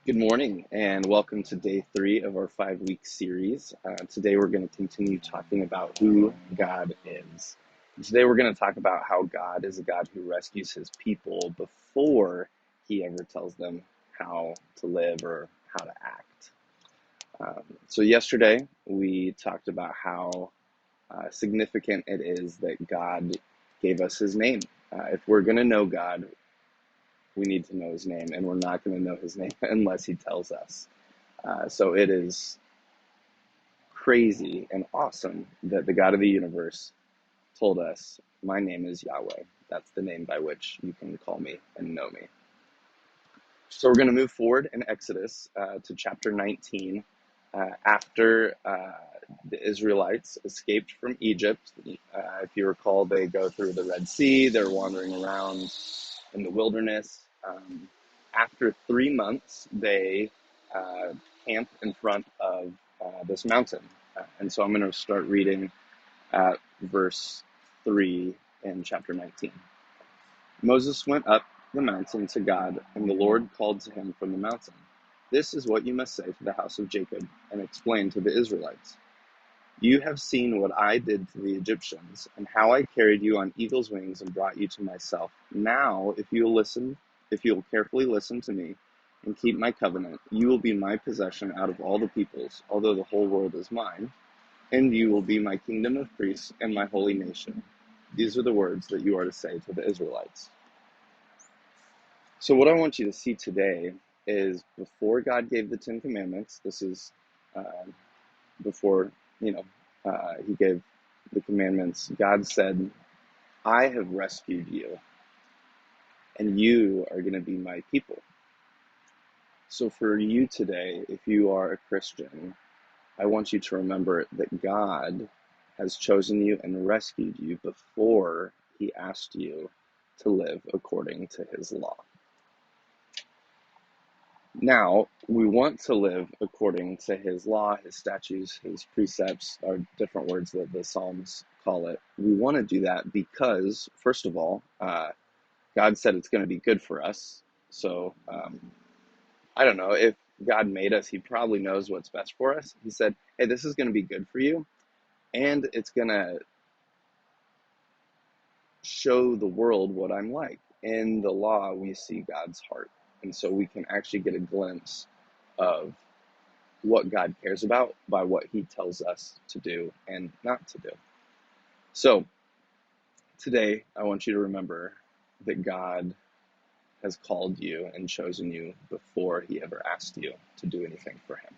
Good morning, and welcome to day 3 of our 5-week series. Today, we're going to continue talking about who God is. And today, we're going to talk about how God is a God who rescues his people before he ever tells them how to live or how to act. So, yesterday, we talked about how significant it is that God gave us his name. If we're going to know God, we need to know his name, and we're not going to know his name unless he tells us. So it is crazy and awesome that the God of the universe told us, my name is Yahweh. That's the name by which you can call me and know me. So we're going to move forward in Exodus to chapter 19. After the Israelites escaped from Egypt, if you recall, they go through the Red Sea, they're wandering around in the wilderness. After 3 months, they camp in front of this mountain. And so I'm going to start reading at verse 3 in chapter 19. Moses went up the mountain to God, and the Lord called to him from the mountain. This is what you must say to the house of Jacob and explain to the Israelites. You have seen what I did to the Egyptians, and how I carried you on eagle's wings and brought you to myself. Now, if you will carefully listen to me and keep my covenant, you will be my possession out of all the peoples, although the whole world is mine, and you will be my kingdom of priests and my holy nation. These are the words that you are to say to the Israelites. So what I want you to see today is before God gave the Ten Commandments, this is before, he gave the commandments, God said, I have rescued you, and you are going to be my people. So for you today, if you are a Christian, I want you to remember that God has chosen you and rescued you before he asked you to live according to his law. Now, we want to live according to his law, his statutes, his precepts, are different words that the Psalms call it. We want to do that because, first of all, God said it's going to be good for us. So, I don't know, if God made us, he probably knows what's best for us. He said, hey, this is going to be good for you, and it's going to show the world what I'm like. In the law, we see God's heart, and so we can actually get a glimpse of what God cares about by what he tells us to do and not to do. So today, I want you to remember that God has called you and chosen you before he ever asked you to do anything for him.